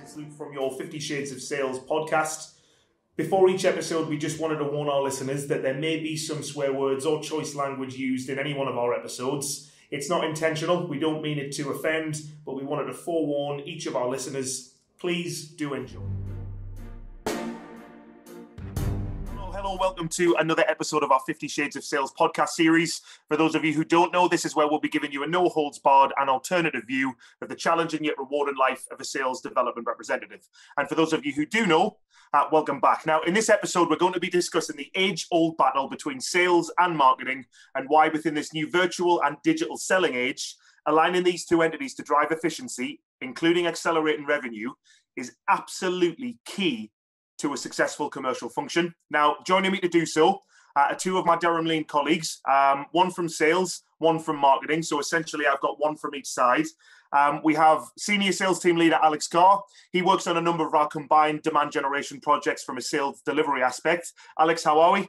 It's Luke from your 50 Shades of Sales podcast. Before each episode, we just wanted to warn our listeners that there may be some swear words or choice language used in any one of our episodes. It's not intentional, we don't mean it to offend, but we wanted to forewarn each of our listeners. Please do enjoy. Hello, welcome to another episode of our 50 Shades of Sales podcast series. For those of you who don't know, this is where we'll be giving you a no-holds-barred and alternative view of the challenging yet rewarding life of a sales development representative. And for those of you who do know, welcome back. Now, in this episode, we're going to be discussing the age-old battle between sales and marketing and why within this new virtual and digital selling age, aligning these two entities to drive efficiency, including accelerating revenue, is absolutely key to a successful commercial function. Now, joining me to do so are two of my Durham Lane colleagues, one from sales, one from marketing. So essentially, I've got one from each side. We have senior sales team leader, Alex Carr. He works on a number of our combined demand generation projects from a sales delivery aspect. Alex, how are we?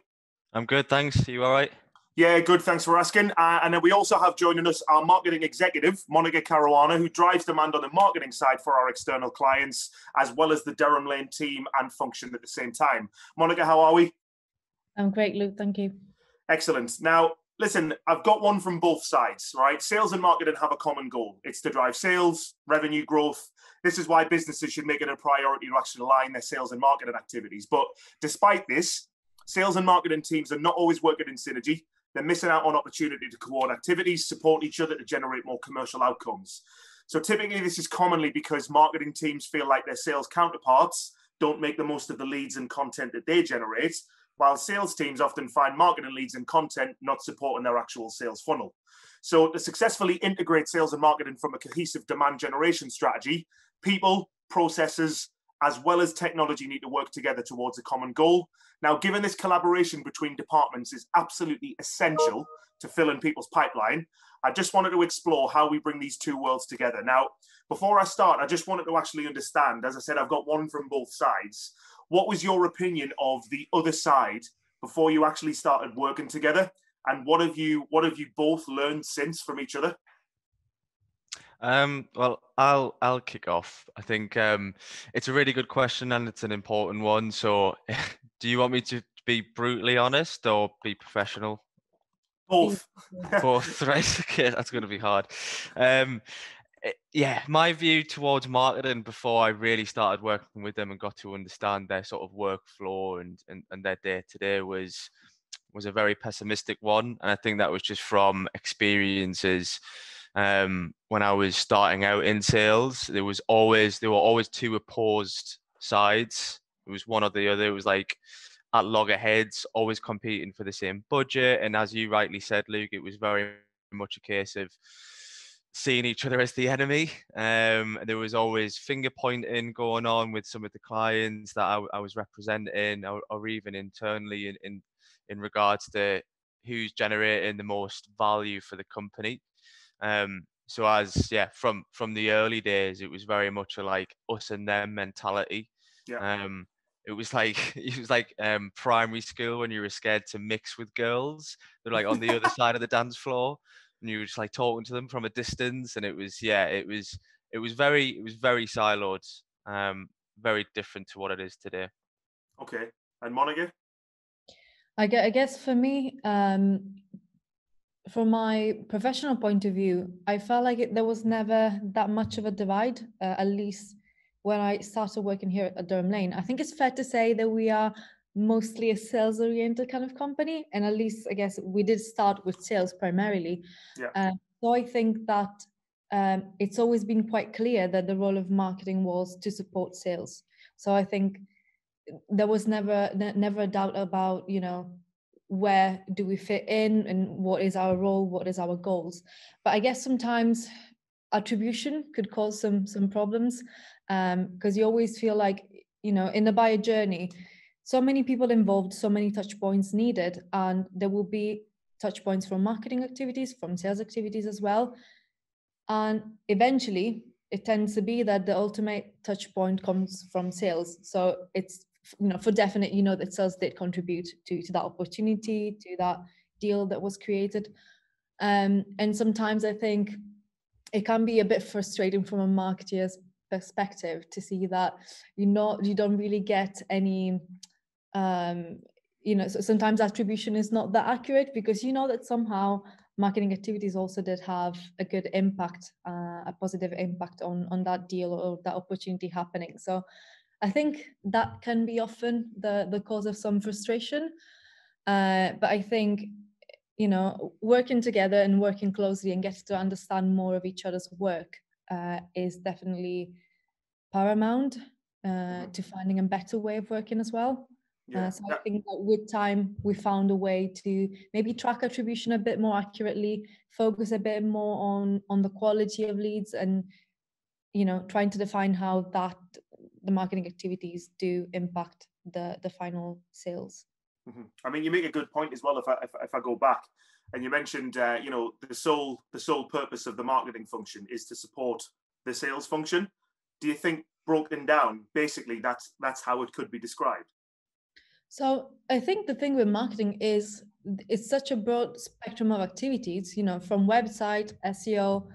I'm good, thanks. Are you all right? Yeah, good. Thanks for asking. And then we also have joining us our marketing executive, Caruana, who drives demand on the marketing side for our external clients, as well as the Durham Lane team and function at the same time. Monica, how are we? I'm great, Luke. Thank you. Excellent. Now, listen, I've got one from both sides, right? Sales and marketing have a common goal. It's to drive sales, revenue growth. This is why businesses should make it a priority to actually align their sales and marketing activities. But despite this, sales and marketing teams are not always working in synergy. They're missing out on opportunity to coordinate activities, support each other to generate more commercial outcomes. So typically this is commonly because marketing teams feel like their sales counterparts don't make the most of the leads and content that they generate, while sales teams often find marketing leads and content not supporting their actual sales funnel. So to successfully integrate sales and marketing from a cohesive demand generation strategy, people, processes, as well as technology need to work together towards a common goal. Now, given this collaboration between departments is absolutely essential to fill in people's pipeline, I just wanted to explore how we bring these two worlds together. Now, before I start, I just wanted to actually understand, as I said, I've got one from both sides. What was your opinion of the other side before you actually started working together? And what have you both learned since from each other? Well, I'll kick off. I think it's a really good question and it's an important one. So, do you want me to be brutally honest or be professional? Both. Both, right? Okay, that's going to be hard. Yeah, my view towards marketing before I really started working with them and got to understand their sort of workflow and their day-to-day was a very pessimistic one. And I think that was just from experiences. When I was starting out in sales, there were always two opposed sides. It was one or the other. It was like at loggerheads, always competing for the same budget. And as you rightly said, Luke, it was very much a case of seeing each other as the enemy. There was always finger pointing going on with some of the clients that I was representing, or even internally in regards to who's generating the most value for the company. So from the early days, it was very much a like us and them mentality. Yeah. It was like primary school when you were scared to mix with girls. They're like on the other side of the dance floor, and you were just like talking to them from a distance. And it was very siloed, very different to what it is today. Okay, and Monica? I guess for me, from my professional point of view, I felt like there was never that much of a divide, at least when I started working here at Durham Lane. I think it's fair to say that we are mostly a sales-oriented kind of company, and at least I guess we did start with sales primarily. Yeah. So I think that it's always been quite clear that the role of marketing was to support sales. So I think there was never a doubt about, where do we fit in and what is our role, what is our goals. But I guess sometimes attribution could cause some problems, because you always feel like, in the buyer journey, so many people involved, so many touch points needed, and there will be touch points from marketing activities, from sales activities as well. And eventually it tends to be that the ultimate touch point comes from sales. So it's, for definite, that sales did contribute to that opportunity, to that deal that was created. And sometimes I think it can be a bit frustrating from a marketer's perspective to see that you don't really get any so sometimes attribution is not that accurate, because that somehow marketing activities also did have a good impact, a positive impact on that deal or that opportunity happening. So I think that can be often the cause of some frustration. But I think, working together and working closely and getting to understand more of each other's work is definitely paramount to finding a better way of working as well. So I think that with time, we found a way to maybe track attribution a bit more accurately, focus a bit more on the quality of leads, and trying to define how that the marketing activities do impact the final sales. I mean, you make a good point as well. If I go back, and you mentioned, the sole purpose of the marketing function is to support the sales function. Do you think, broken down, basically that's how it could be described? So I think the thing with marketing is it's such a broad spectrum of activities, from website, SEO,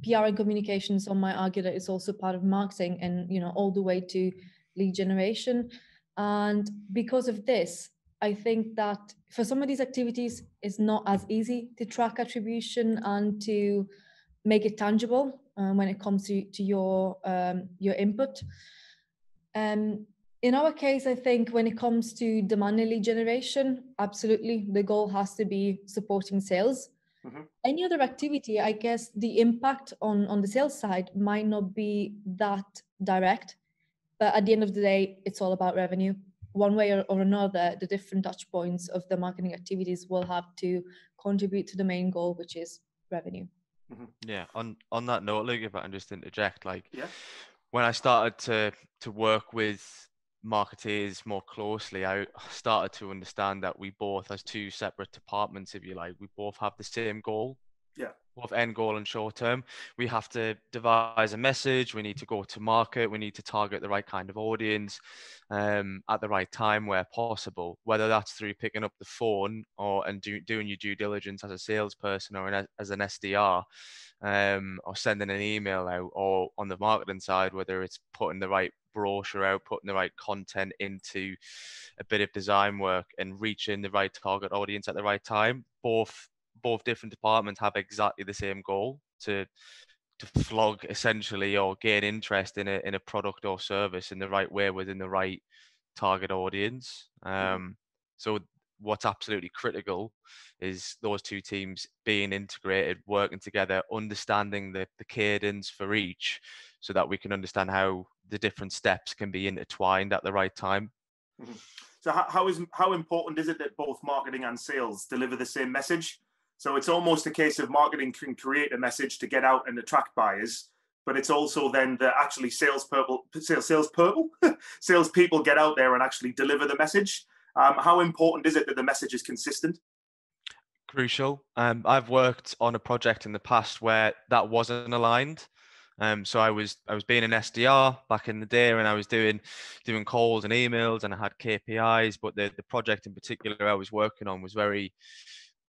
PR and communications. On my argue that it's also part of marketing, and all the way to lead generation. And because of this, I think that for some of these activities, it's not as easy to track attribution and to make it tangible when it comes to your input. In our case, I think when it comes to demand and lead generation, absolutely, the goal has to be supporting sales. Any other activity, I guess the impact on the sales side might not be that direct, but at the end of the day, it's all about revenue. One way or another, the different touch points of the marketing activities will have to contribute to the main goal, which is revenue. Yeah, on that note, Luke, if I can just interject, when I started to work with marketeers more closely, I started to understand that we both, as two separate departments, if you like, we both have the same goal. Both end goal and short term. We have to devise a message. We need to go to market. We need to target the right kind of audience at the right time where possible, whether that's through picking up the phone and doing your due diligence as a salesperson or as an SDR, or sending an email out, or on the marketing side, whether it's putting the right brochure out, putting the right content into a bit of design work and reaching the right target audience at the right time. Both different departments have exactly the same goal, to flog essentially, or gain interest in a product or service in the right way within the right target audience. So what's absolutely critical is those two teams being integrated, working together, understanding the cadence for each, so that we can understand how the different steps can be intertwined at the right time. So how important is it that both marketing and sales deliver the same message? So it's almost a case of marketing can create a message to get out and attract buyers, but it's also then the actually salespeople get out there and actually deliver the message. How important is it that the message is consistent? Crucial. I've worked on a project in the past where that wasn't aligned. So I was being an SDR back in the day, and I was doing calls and emails, and I had KPIs, but the project in particular I was working on was very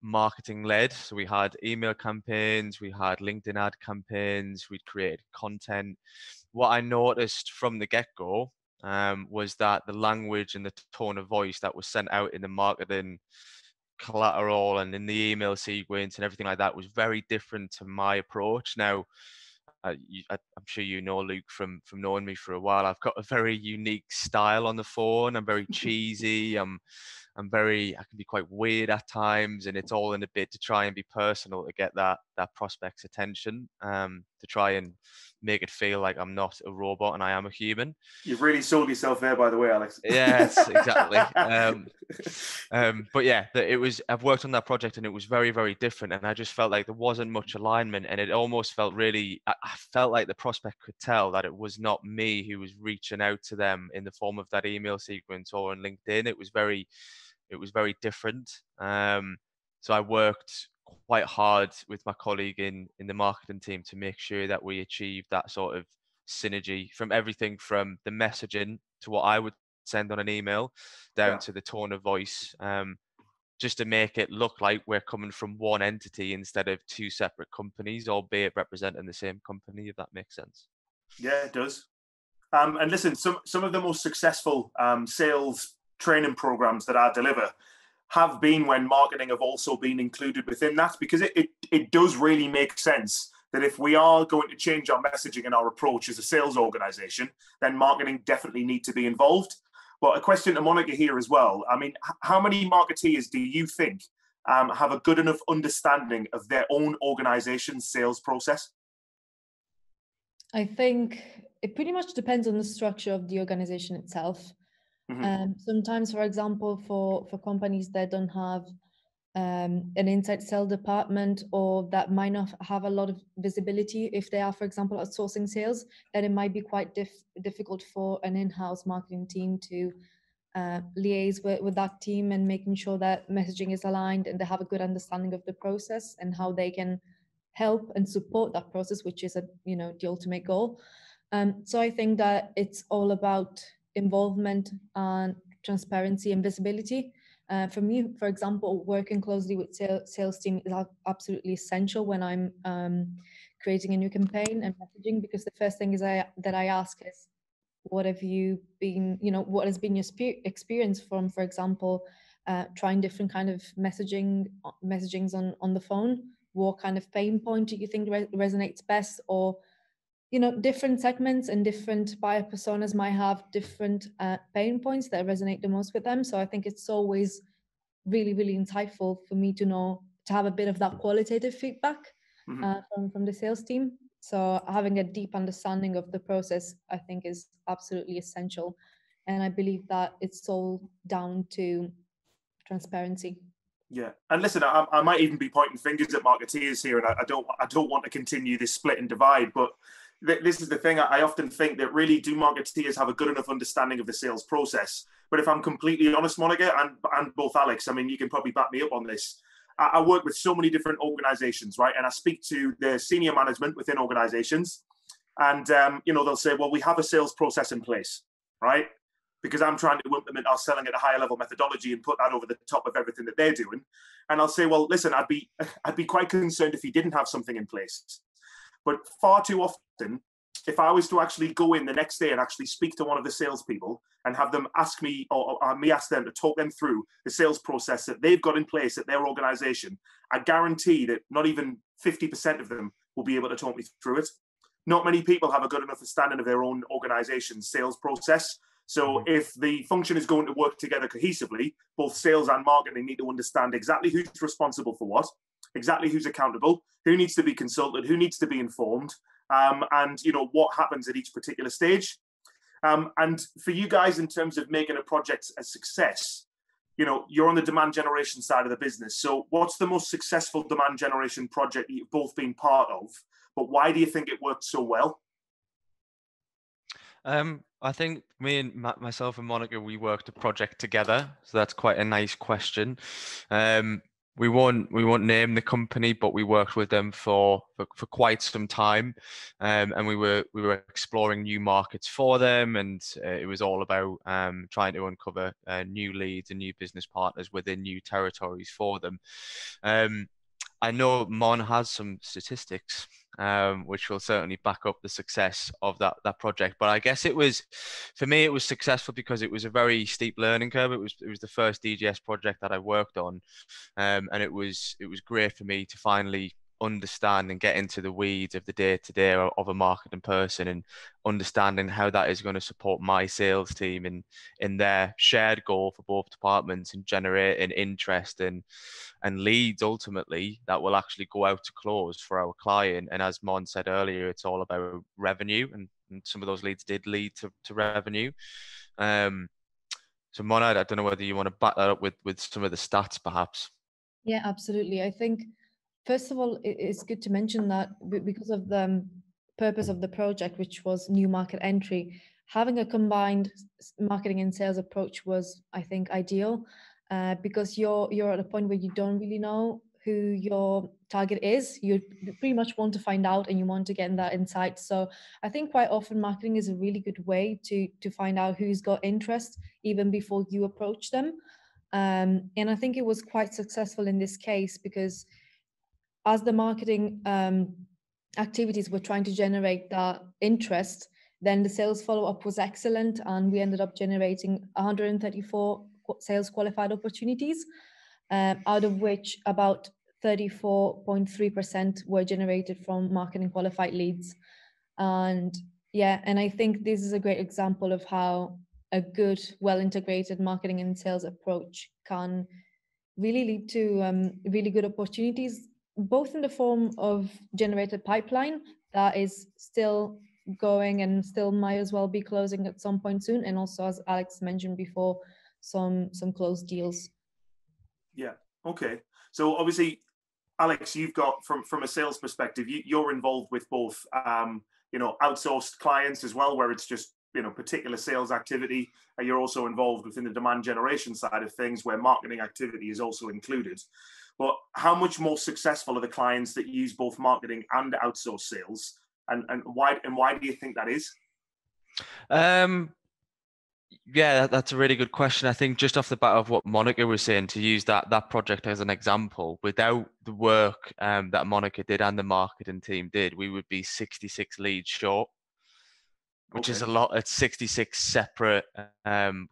marketing led. So we had email campaigns, we had LinkedIn ad campaigns, we'd created content. What I noticed from the get-go was that the language and the tone of voice that was sent out in the marketing collateral and in the email sequence and everything like that was very different to my approach. Now, I'm sure you know, Luke, from knowing me for a while, I've got a very unique style on the phone. I'm very cheesy. I can be quite weird at times, and it's all in a bid to try and be personal, to get that prospect's attention, to try and make it feel like I'm not a robot and I am a human. You've really sold yourself there, by the way, Alex. Yes, exactly. But yeah, I've worked on that project, and it was very, very different, and I just felt like there wasn't much alignment, and it almost felt really, I felt like the prospect could tell that it was not me who was reaching out to them in the form of that email sequence or on LinkedIn. It was very different. So I worked quite hard with my colleague in the marketing team to make sure that we achieved that sort of synergy, from everything from the messaging to what I would send on an email down to the tone of voice, just to make it look like we're coming from one entity instead of two separate companies, albeit representing the same company, if that makes sense. Yeah, it does. And listen, some of the most successful sales training programs that I deliver have been when marketing have also been included within that, because it does really make sense that if we are going to change our messaging and our approach as a sales organization, then marketing definitely need to be involved. But a question to Monica here as well. I mean, how many marketeers do you think have a good enough understanding of their own organization's sales process? I think it pretty much depends on the structure of the organization itself. Sometimes, for example, for companies that don't have an inside sales department, or that might not have a lot of visibility, if they are, for example, outsourcing sales, then it might be quite difficult for an in-house marketing team to liaise with that team and making sure that messaging is aligned and they have a good understanding of the process and how they can help and support that process, which is the ultimate goal. So I think that it's all about involvement and transparency and visibility. For me, for example, working closely with sales team is absolutely essential when I'm creating a new campaign and messaging, because the first thing that I ask is, what have you been, what has been your experience from, for example, trying different kind of messagings on the phone? What kind of pain point do you think resonates best? Or different segments and different buyer personas might have different pain points that resonate the most with them. So I think it's always really, really insightful for me to have a bit of that qualitative feedback from the sales team. So having a deep understanding of the process, I think, is absolutely essential. And I believe that it's all down to transparency. Yeah, and listen, I might even be pointing fingers at marketeers here, and I don't want to continue this split and divide. But this is the thing. I often think that really, do marketeers have a good enough understanding of the sales process? But if I'm completely honest, Monica, and both Alex, I mean, you can probably back me up on this. I work with so many different organizations, right? And I speak to the senior management within organizations, and they'll say, well, we have a sales process in place, right? Because I'm trying to implement our selling at a higher level methodology and put that over the top of everything that they're doing. And I'll say, well, listen, I'd be quite concerned if you didn't have something in place. But far too often, if I was to actually go in the next day and actually speak to one of the salespeople and have them ask me, or me ask them to talk them through the sales process that they've got in place at their organization, I guarantee that not even 50% of them will be able to talk me through it. Not many people have a good enough understanding of their own organization's sales process. So if the function is going to work together cohesively, both sales and marketing need to understand exactly who's responsible for what, exactly who's accountable, who needs to be consulted, who needs to be informed, and what happens at each particular stage. And for you guys, in terms of making a project a success, you're on the demand generation side of the business. So what's the most successful demand generation project that you've both been part of? But why do you think it worked so well? I think myself and Monica, we worked a project together, so that's quite a nice question. We won't name the company, but we worked with them for quite some time, and we were exploring new markets for them, and it was all about trying to uncover new leads and new business partners within new territories for them. I know Mon has some statistics, which will certainly back up the success of that project. But I guess for me, it was successful because it was a very steep learning curve. It was the first DGS project that I worked on, and it was great for me to finally understand and get into the weeds of the day-to-day of a marketing person, and understanding how that is going to support my sales team in their shared goal for both departments, and generating interest and leads ultimately that will actually go out to close for our client. And as Mon said earlier, it's all about revenue, and some of those leads did lead to revenue. So Mon, I don't know whether you want to back that up with some of the stats perhaps. Yeah, absolutely. I think, first of all, it's good to mention that because of the purpose of the project, which was new market entry, having a combined marketing and sales approach was, I think, ideal, because you're at a point where you don't really know who your target is. You pretty much want to find out, and you want to get in that insight. So I think quite often marketing is a really good way to find out who's got interest even before you approach them. And I think it was quite successful in this case, because as the marketing activities were trying to generate that interest, then the sales follow-up was excellent, and we ended up generating 134 sales qualified opportunities, out of which about 34.3% were generated from marketing qualified leads. And yeah, and I think this is a great example of how a good, well-integrated marketing and sales approach can really lead to really good opportunities, both in the form of generated pipeline that is still going and still might as well be closing at some point soon, and also, as Alex mentioned before, some closed deals. Yeah. Okay. So obviously, Alex, you've got from a sales perspective, you're involved with both, outsourced clients as well, where it's just particular sales activity, and you're also involved within the demand generation side of things, where marketing activity is also included. But how much more successful are the clients that use both marketing and outsourced sales, and why do you think that is? Yeah, that's a really good question. I think just off the bat of what Monica was saying, to use that project as an example, without the work that Monica did and the marketing team did, we would be 66 leads short, which is a lot. It's 66 separate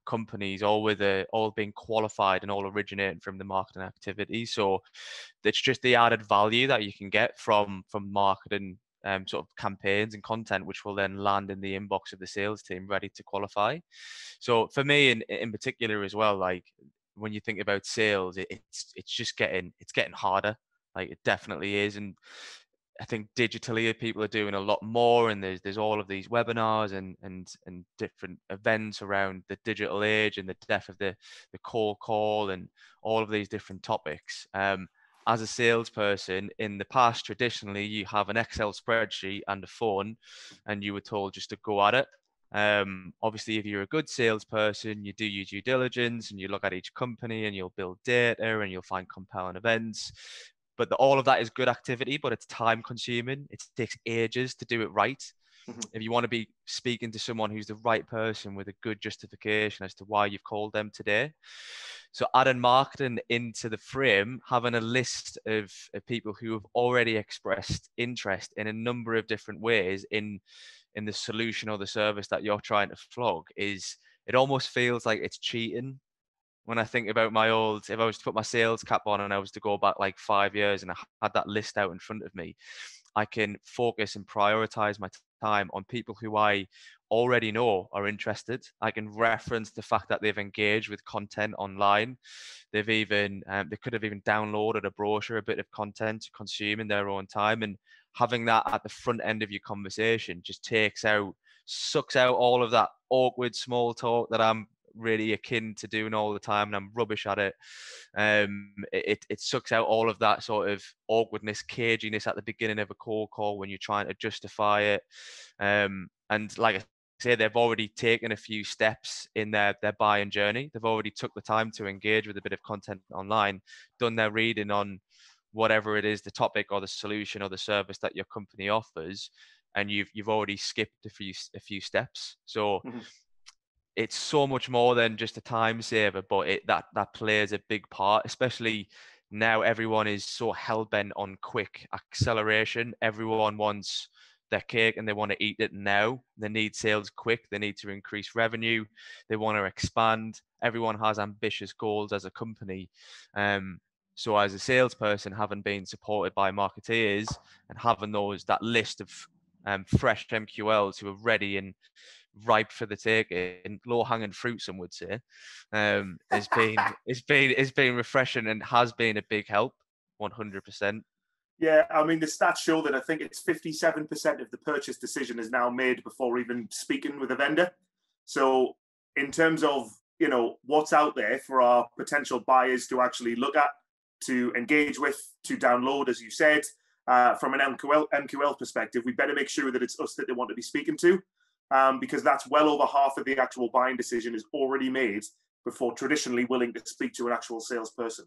companies, all being qualified and all originating from the marketing activity. So it's just the added value that you can get from marketing sort of campaigns and content, which will then land in the inbox of the sales team ready to qualify. So for me in particular as well, like when you think about sales, it's getting harder. Like it definitely is. And I think digitally people are doing a lot more, and there's all of these webinars and different events around the digital age and the death of the cold call and all of these different topics. As a salesperson, in the past, traditionally, you have an Excel spreadsheet and a phone, and you were told just to go at it. Obviously, if you're a good salesperson, you do your due diligence and you look at each company and you'll build data and you'll find compelling events. But all of that is good activity, but it's time consuming. It takes ages to do it right. Mm-hmm. If you want to be speaking to someone who's the right person with a good justification as to why you've called them today. So adding marketing into the frame, having a list of people who have already expressed interest in a number of different ways in the solution or the service that you're trying to flog, it almost feels like it's cheating. When I think about if I was to put my sales cap on and I was to go back like 5 years and I had that list out in front of me, I can focus and prioritize my time on people who I already know are interested. I can reference the fact that they've engaged with content online. They could have even downloaded a brochure, a bit of content to consume in their own time. And having that at the front end of your conversation just sucks out all of that awkward small talk that I'm really akin to doing all the time, and I'm rubbish at it. It sucks out all of that sort of awkwardness, caginess at the beginning of a cold call when you're trying to justify it. And like I say, they've already taken a few steps in their buying journey. They've already took the time to engage with a bit of content online, done their reading on whatever it is, the topic or the solution or the service that your company offers, and you've already skipped a few steps. So mm-hmm. It's so much more than just a time saver, but that plays a big part, especially now everyone is so hell-bent on quick acceleration. Everyone wants their cake and they want to eat it now. They need sales quick. They need to increase revenue. They want to expand. Everyone has ambitious goals as a company. So as a salesperson, having been supported by marketeers and having that list of fresh MQLs who are ready and ripe for the taking, low-hanging fruit, some would say, it's been refreshing and has been a big help, 100%. Yeah, I mean, the stats show that I think it's 57% of the purchase decision is now made before even speaking with a vendor. So in terms of, what's out there for our potential buyers to actually look at, to engage with, to download, as you said, from an MQL perspective, we better make sure that it's us that they want to be speaking to. Because that's well over half of the actual buying decision is already made before traditionally willing to speak to an actual salesperson.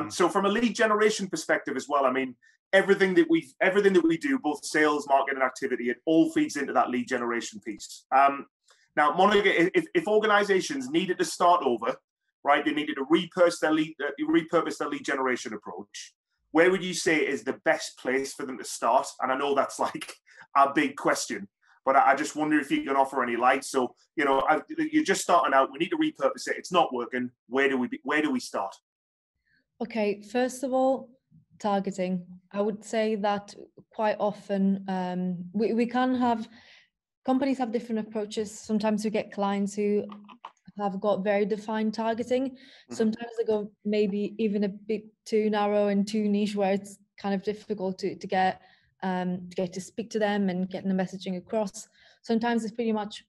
So from a lead generation perspective as well, I mean, everything that we do, both sales, marketing, and activity, it all feeds into that lead generation piece. Now, Monica, if organizations needed to start over, right, they needed to repurpose their lead generation approach, where would you say is the best place for them to start? And I know that's like a big question, but I just wonder if you can offer any light. So, you're just starting out. We need to repurpose it. It's not working. Where do we start? Okay, first of all, targeting. I would say that quite often we can have companies have different approaches. Sometimes we get clients who have got very defined targeting. Mm-hmm. Sometimes they go maybe even a bit too narrow and too niche, where it's kind of difficult to get to speak to them and getting the messaging across. Sometimes it's pretty much,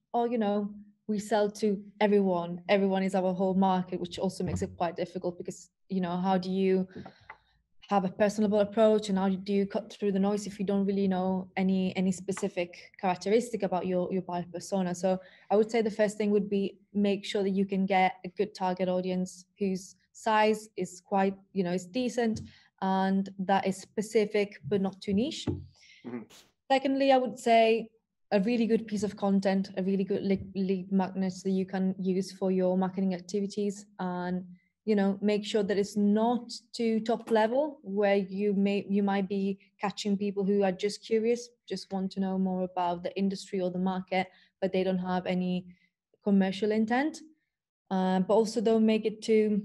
we sell to everyone. Everyone is our whole market, which also makes it quite difficult because, how do you have a personable approach and how do you cut through the noise if you don't really know any specific characteristic about your buyer persona? So I would say the first thing would be make sure that you can get a good target audience whose size is quite, is decent and that is specific but not too niche. Mm-hmm. Secondly, I would say a really good piece of content, a really good lead magnet that you can use for your marketing activities, and make sure that it's not too top level where you might be catching people who are just curious, just want to know more about the industry or the market, but they don't have any commercial intent. But also don't make it too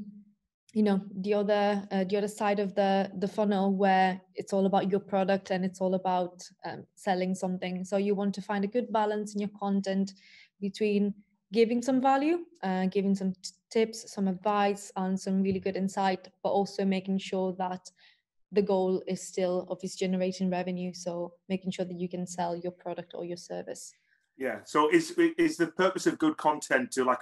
the other side of the funnel where it's all about your product and it's all about selling something. So you want to find a good balance in your content between giving some value, giving some tips, some advice, and some really good insight, but also making sure that the goal is still obviously generating revenue. So making sure that you can sell your product or your service. Yeah. So is the purpose of good content to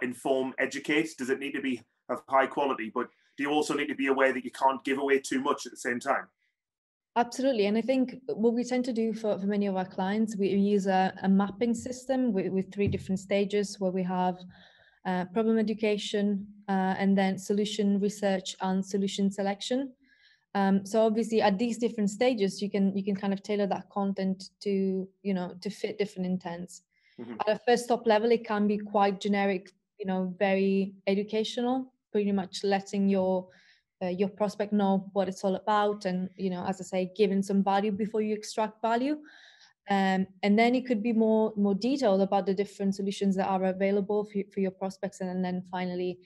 inform, educate? Does it need to be of high quality? But do you also need to be aware that you can't give away too much at the same time? Absolutely. And I think what we tend to do for many of our clients, we use a mapping system with 3 different stages where we have problem education and then solution research and solution selection. So obviously at these different stages, you can kind of tailor that content to, to fit different intents. Mm-hmm. At a first top level, it can be quite generic, very educational, pretty much letting your prospect know what it's all about, and as I say, giving some value before you extract value. And then it could be more detailed about the different solutions that are available for your prospects, and then finally,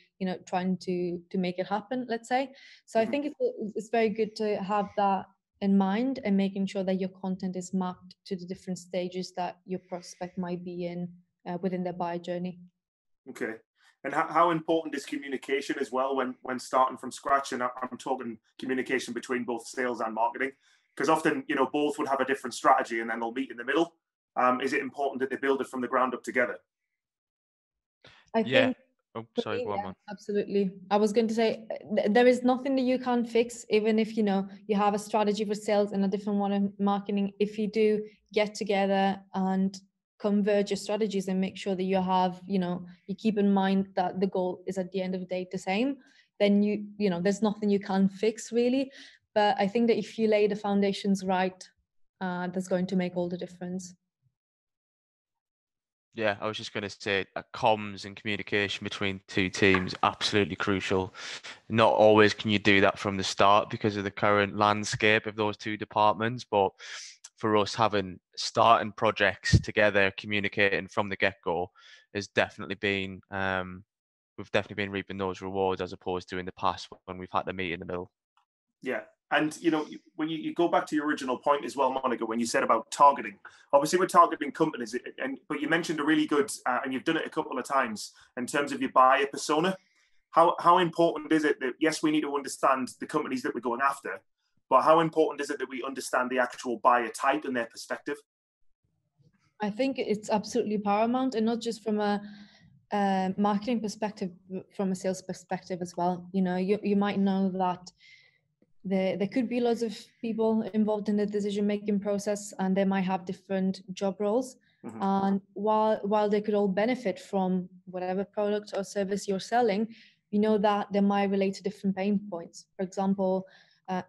trying to make it happen, let's say. So I think it's very good to have that in mind and making sure that your content is mapped to the different stages that your prospect might be in within their buyer journey. Okay. And how important is communication as well when starting from scratch? And I'm talking communication between both sales and marketing, because often, both would have a different strategy and then they'll meet in the middle. Is it important that they build it from the ground up together? I think. Oh, sorry, go on. Absolutely. I was going to say there is nothing that you can't fix, even if you have a strategy for sales and a different one in marketing. If you do get together and converge your strategies and make sure that you have, you keep in mind that the goal is at the end of the day the same, then there's nothing you can't fix really. But I think that if you lay the foundations right, that's going to make all the difference. Yeah, I was just going to say comms and communication between 2 teams, absolutely crucial. Not always can you do that from the start because of the current landscape of those 2 departments. But for us, having starting projects together, communicating from the get-go has definitely been, we've definitely been reaping those rewards as opposed to in the past when we've had to meet in the middle. Yeah. And, when you go back to your original point as well, Monica, when you said about targeting, obviously we're targeting companies, but you mentioned a really good, and you've done it a couple of times, in terms of your buyer persona. How important is it that, yes, we need to understand the companies that we're going after, but how important is it that we understand the actual buyer type and their perspective? I think it's absolutely paramount, and not just from a marketing perspective, from a sales perspective as well. You might know that there could be lots of people involved in the decision-making process, and they might have different job roles. Mm-hmm. And while they could all benefit from whatever product or service you're selling, that they might relate to different pain points. For example,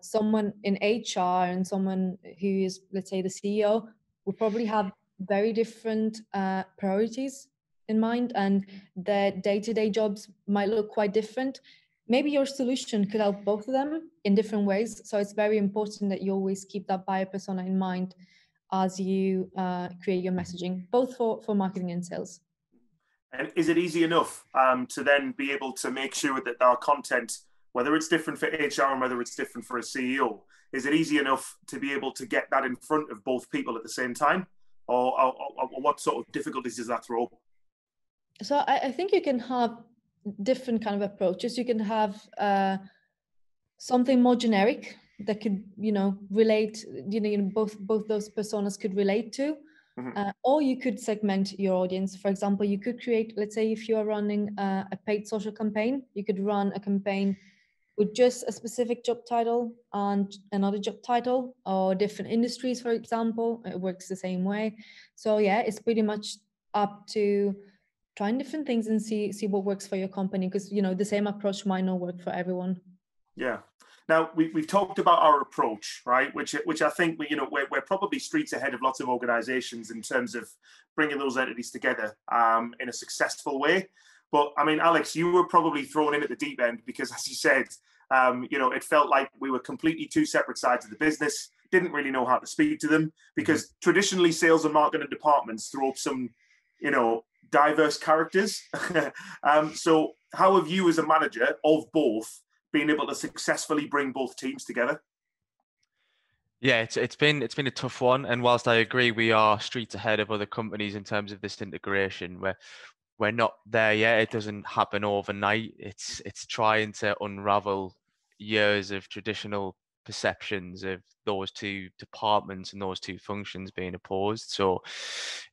someone in HR and someone who is, let's say, the CEO, will probably have very different priorities in mind, and their day-to-day jobs might look quite different. maybe your solution could help both of them in different ways. So it's very important that you always keep that buyer persona in mind as you create your messaging, both for marketing and sales. And is it easy enough to then be able to make sure that our content, whether it's different for HR and whether it's different for a CEO, is it easy enough to be able to get that in front of both people at the same time? Or what sort of difficulties does that throw up? So I think you can have different kind of approaches. You can have something more generic that could, relate, both those personas could relate to. Or you could segment your audience. For example, you could create, let's say if you are running a paid social campaign, you could run a campaign with just a specific job title and another job title, or different industries, for example. It works the same way. So yeah, it's pretty much up to trying different things and see what works for your company, because the same approach might not work for everyone. Yeah. Now we've talked about our approach, right? Which I think we're probably streets ahead of lots of organisations in terms of bringing those entities together in a successful way. But I mean, Alex, you were probably thrown in at the deep end because, as you said, it felt like we were completely two separate sides of the business. Didn't really know how to speak to them because traditionally sales and marketing departments throw up some, diverse characters. So how have you, as a manager of both, being able to successfully bring both teams together? Yeah, it's been a tough one, and whilst I agree we are streets ahead of other companies in terms of this integration, we're not there yet. It doesn't happen overnight. It's trying to unravel years of traditional perceptions of those two departments and those two functions being opposed. So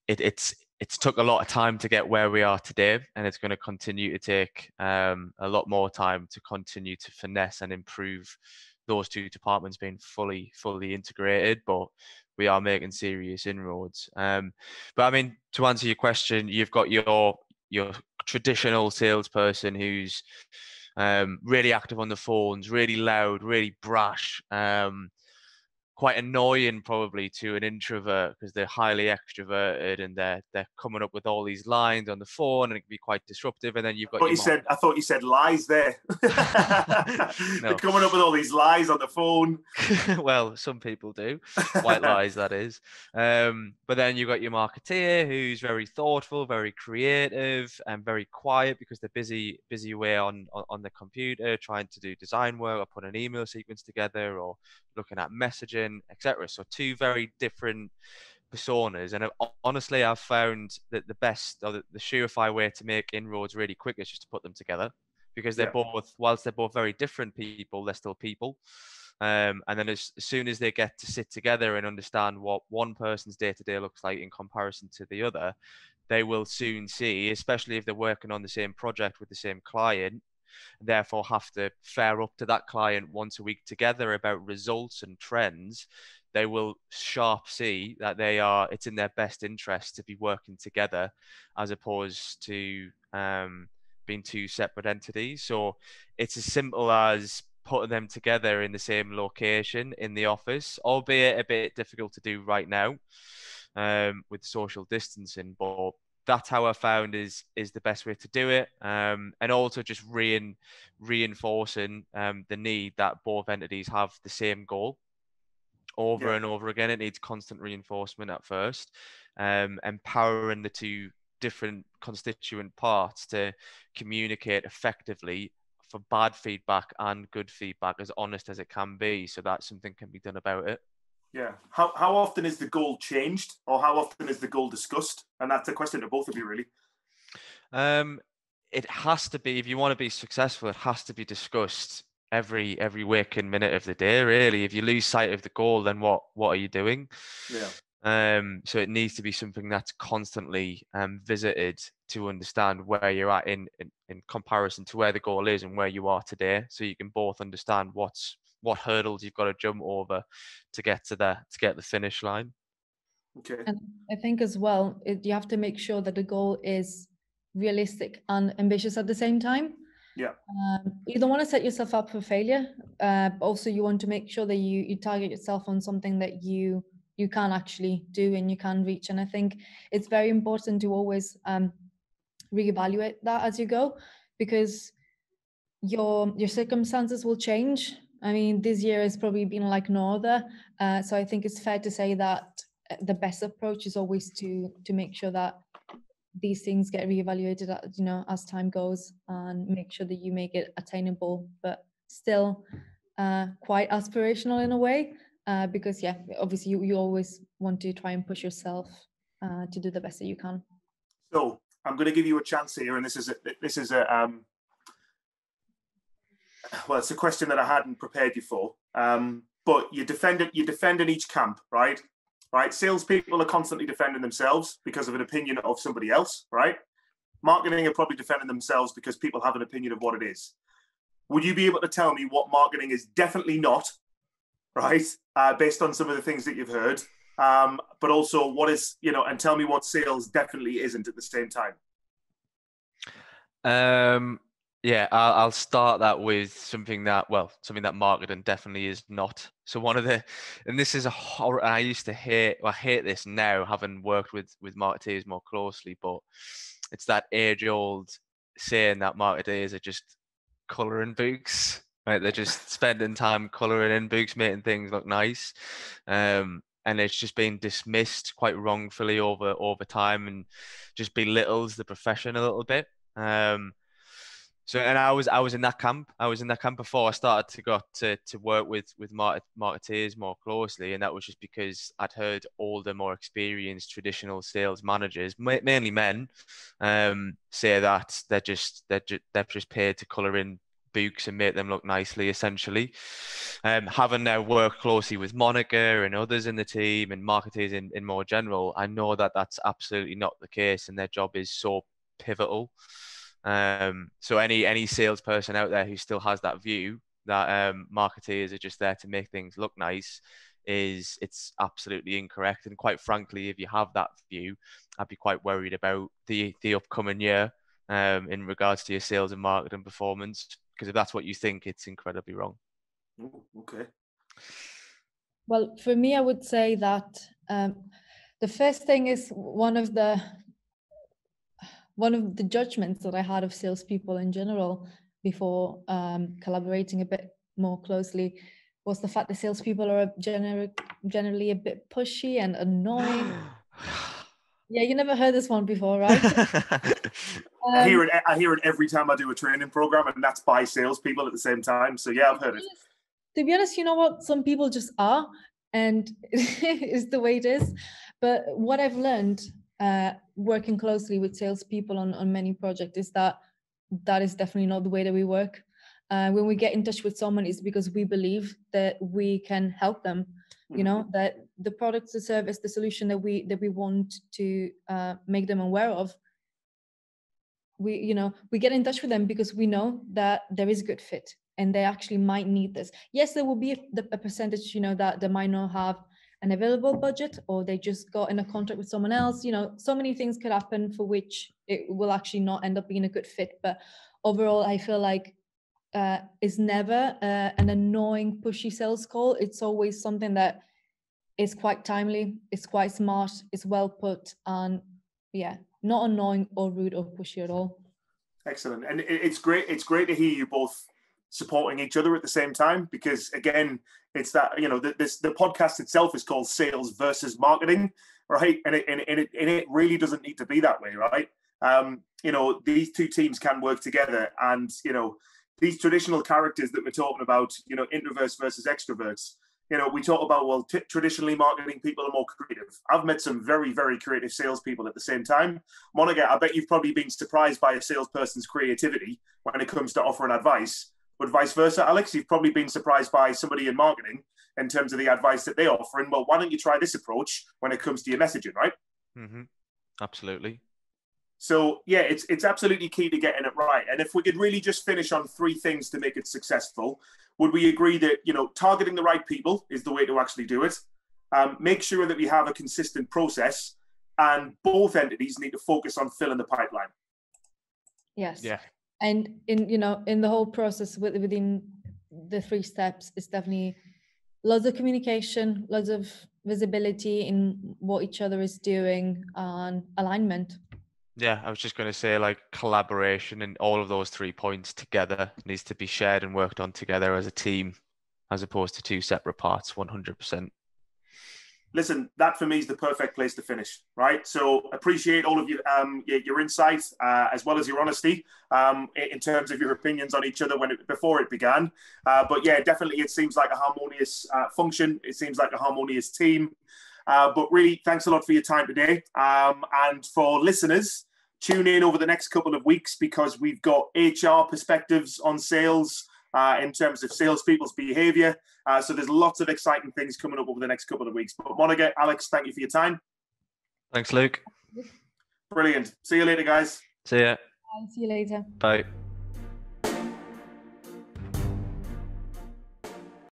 it's took a lot of time to get where we are today, and it's going to continue to take a lot more time to continue to finesse and improve those two departments being fully integrated. But we are making serious inroads. But I mean, to answer your question, you've got your traditional salesperson who's really active on the phones, really loud, really brash, quite annoying probably to an introvert because they're highly extroverted and they're coming up with all these lines on the phone, and it can be quite disruptive. And then you've got I thought you said lies there. No. They're coming up with all these lies on the phone. Well, some people do. White lies, that is. But then you've got your marketeer who's very thoughtful, very creative, and very quiet because they're busy away on the computer trying to do design work or put an email sequence together or looking at messaging, etc. So two very different personas, and honestly I've found that the best or the surefire way to make inroads really quick is just to put them together, because they're both, whilst they're both very different people, they're still people. And then as soon as they get to sit together and understand what one person's day-to-day looks like in comparison to the other, they will soon see, especially if they're working on the same project with the same client, therefore have to fare up to that client once a week together about results and trends, they will sharp see that it's in their best interest to be working together as opposed to being two separate entities. So it's as simple as putting them together in the same location in the office, albeit a bit difficult to do right now with social distancing, but that's how I found is the best way to do it. And also just reinforcing the need that both entities have the same goal over and over again. It needs constant reinforcement at first, empowering the two different constituent parts to communicate effectively for bad feedback and good feedback, as honest as it can be, so that something can be done about it. Yeah. How often is the goal changed, or how often is the goal discussed? And that's a question to both of you, really. It has to be, if you want to be successful, it has to be discussed every waking minute of the day, really. If you lose sight of the goal, then what are you doing? Yeah. So it needs to be something that's constantly visited to understand where you're at in comparison to where the goal is and where you are today, so you can both understand what hurdles you've got to jump over to get to the finish line. Okay. And I think as well, you have to make sure that the goal is realistic and ambitious at the same time. Yeah. You don't want to set yourself up for failure. Also, you want to make sure that you target yourself on something that you can actually do and you can reach. And I think it's very important to always reevaluate that as you go, because your circumstances will change. I mean, this year has probably been like no other. So I think it's fair to say that the best approach is always to make sure that these things get reevaluated, as time goes, and make sure that you make it attainable, but still quite aspirational in a way. Because obviously you always want to try and push yourself to do the best that you can. So I'm going to give you a chance here, and this is a well, it's a question that I hadn't prepared you for. But you defend in each camp, right? Right. Salespeople are constantly defending themselves because of an opinion of somebody else, right? Marketing are probably defending themselves because people have an opinion of what it is. Would you be able to tell me what marketing is definitely not, right? Based on some of the things that you've heard, but also what is, and tell me what sales definitely isn't at the same time. Yeah, I'll start that with something that marketing definitely is not. So and this is a horror. I used to hate this now, having worked with marketeers more closely, but it's that age-old saying that marketeers are just coloring books, right? They're just spending time coloring in books, making things look nice, and it's just been dismissed quite wrongfully over time, and just belittles the profession a little bit. So, and I was in that camp. I was in that camp before I started to work with marketeers more closely, and that was just because I'd heard older, more experienced traditional sales managers, mainly men, say that they're just paid to colour in books and make them look nicely, essentially. Having now worked closely with Monica and others in the team and marketers in more general, I know that that's absolutely not the case, and their job is so pivotal. So any salesperson out there who still has that view that marketeers are just there to make things look nice, it's absolutely incorrect. And quite frankly, if you have that view, I'd be quite worried about the upcoming year in regards to your sales and marketing performance, because if that's what you think, it's incredibly wrong. Ooh, okay. Well, for me, I would say that the first thing is one of the judgments that I had of salespeople in general before collaborating a bit more closely was the fact that salespeople are generally a bit pushy and annoying. Yeah, you never heard this one before, right? I hear it every time I do a training program, and that's by salespeople at the same time. So yeah, I've heard it. To be honest, you know what? Some people just are, and it's the way it is. But what I've learned working closely with salespeople on many projects is that is definitely not the way that we work. When we get in touch with someone, it's because we believe that we can help them. You know, that the product, the service, the solution that we want to make them aware of, we get in touch with them because we know that there is a good fit and they actually might need this. Yes, there will be a percentage, that they might not have an available budget, or they just got in a contract with someone else. So many things could happen for which it will actually not end up being a good fit. But overall, I feel like it's never an annoying, pushy sales call. It's always something that is quite timely, it's quite smart, it's well put, and not annoying or rude or pushy at all. Excellent. And it's great. It's great to hear you both supporting each other at the same time, because again, it's that, the podcast itself is called Sales versus Marketing, right? And it really doesn't need to be that way, right? These two teams can work together, and these traditional characters that we're talking about, introverts versus extroverts. We talk about, traditionally marketing people are more creative. I've met some very, very creative salespeople at the same time. Monica, I bet you've probably been surprised by a salesperson's creativity when it comes to offering advice. But vice versa, Alex, you've probably been surprised by somebody in marketing in terms of the advice that they offer. And well, why don't you try this approach when it comes to your messaging, right? Mm-hmm. Absolutely. So yeah, it's absolutely key to getting it right. And if we could really just finish on 3 things to make it successful, would we agree that, targeting the right people is the way to actually do it? Make sure that we have a consistent process, and both entities need to focus on filling the pipeline. Yes. Yeah. And in the whole process within the 3 steps, it's definitely lots of communication, lots of visibility in what each other is doing, and alignment. Yeah, I was just going to say, like, collaboration and all of those 3 points together needs to be shared and worked on together as a team, as opposed to two separate parts. 100%. Listen, that for me is the perfect place to finish, right? So appreciate all of your insight as well as your honesty in terms of your opinions on each other before it began. But yeah, definitely, it seems like a harmonious function. It seems like a harmonious team. But really, thanks a lot for your time today. And for listeners, tune in over the next couple of weeks because we've got HR perspectives on sales in terms of salespeople's behavior. So there's lots of exciting things coming up over the next couple of weeks. But Monica, Alex, thank you for your time. Thanks, Luke. Brilliant. See you later, guys. See ya. Bye. See you later. Bye.